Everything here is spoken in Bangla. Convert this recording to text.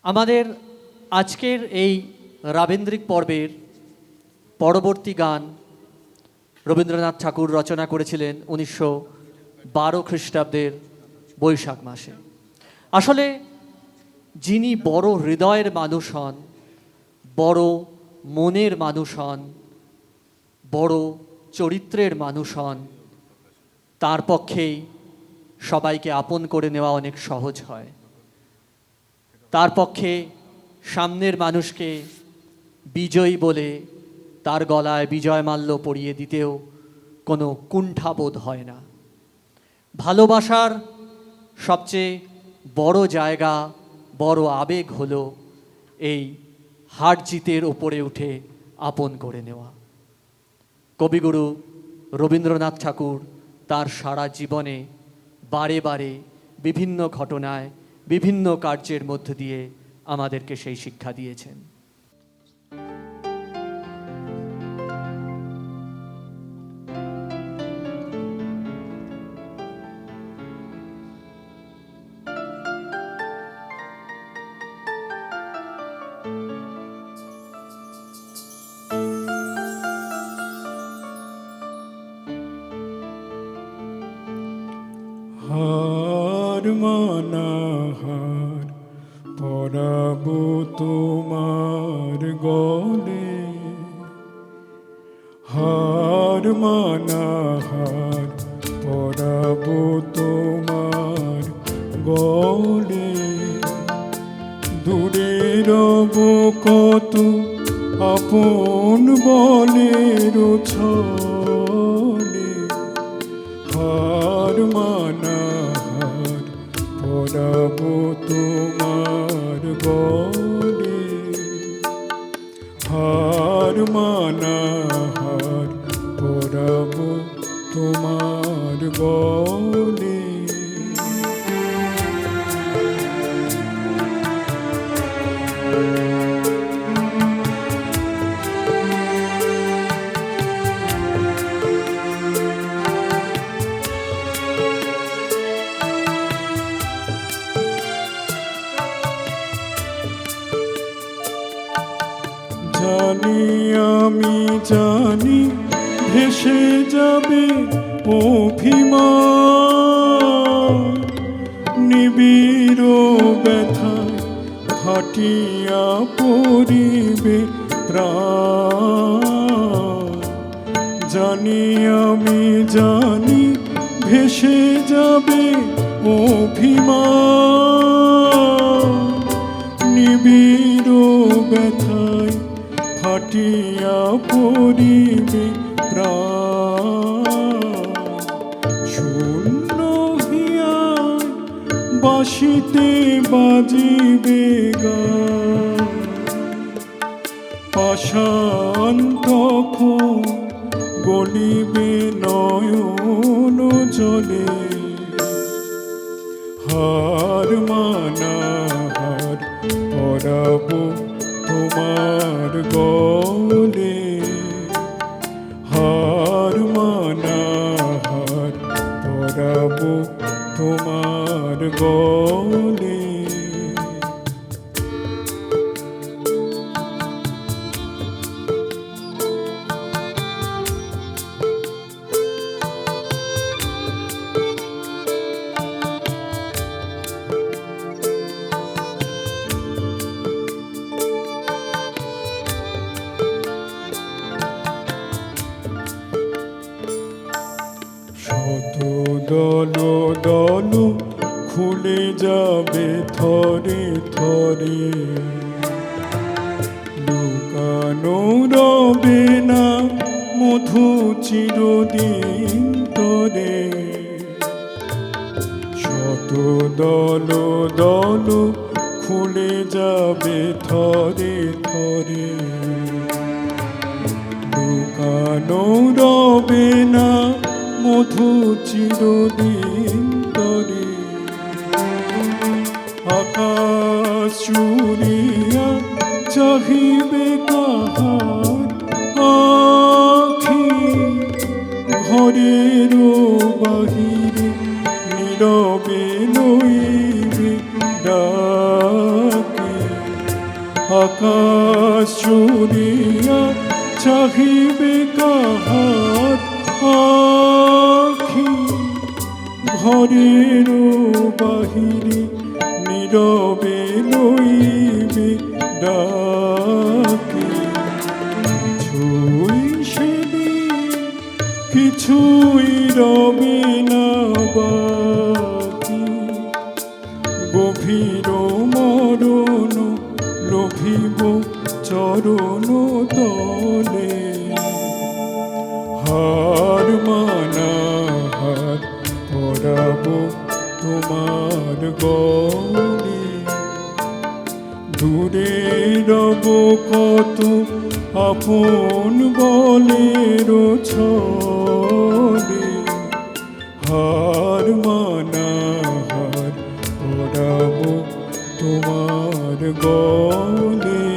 আমাদের আজকের এই রাবীন্দ্রিক পর্বের পরবর্তী গান রবীন্দ্রনাথ ঠাকুর রচনা করেছিলেন 1912 খ্রিস্টাব্দের বৈশাখ মাসে। আসলে যিনি বড় হৃদয়ের মানুষ হন, বড় মনের মানুষ হন, বড় চরিত্রের মানুষ হন, তার পক্ষেই সবাইকে আপন করে নেওয়া অনেক সহজ হয়। তার পক্ষে সামনের মানুষকে বিজয়ী বলে তার গলায় বিজয় মাল্য পরিয়ে দিতেও কোনো কুণ্ঠাবোধ হয় না। ভালোবাসার সবচেয়ে বড় জায়গা, বড় আবেগ হলো এই হার জিতের ওপরে উঠে আপন করে নেওয়া। কবিগুরু রবীন্দ্রনাথ ঠাকুর তার সারা জীবনে বারে বারে বিভিন্ন ঘটনায়, বিভিন্ন কার্যের মধ্য দিয়ে আমাদেরকে সেই শিক্ষা দিয়েছেন। হার মানা হার পরাবো তোমার গলে, হার মানা হার পরাবো তোমার গলে। দূরে রব কত আপন বলের ছলে, হার মানা হার পরাবো তোমার গলে, হার মানা হার পরাবো তোমার গলে। জানি আমি জানি ভেসে যাবে অভিমান, নিবিড় ব্যথায় ফাটিয়া পড়িবে প্রাণ। জানি আমি জানি ভেসে যাবে অভিমান, নিবিড় ব্যথায় ফাটিয়া পড়িবে প্রাণ। শূন্য হিয়ায় বাঁশিতে বাজিবে গান, পাষাণ তখন গলিবে নয়ন জলে। হার মানা হার পরাবো তোমার গলে, হার মানা হার পরাবো তোমার গলে। শত দল দল খুলে যাবে থরে থরে, লুকানো রবে না মধু চিরদিন তরে। শত দল দল খুলে যাবে থরে থরে, লুকানো রবে না মধু চিরদিন তরে। আকাশ চুরিয়া চাহিবে কাহার আখি, ঘরের বাহিরে নীরবে লইবে ডাকি। আকাশ চুরিয়া চাহিবে কাহার আখি ঘরের বাহিরে নীরবে লইবে ডাকি কিছুই সেদিন কিছুই রবে না বাকি গভীর মরণ লোভিব চরণ তলে হার মানা হার পরাব তোমার গলে দূরে রব কত আপন বলের ছলে হার মানা হার পরাব তোমার গলে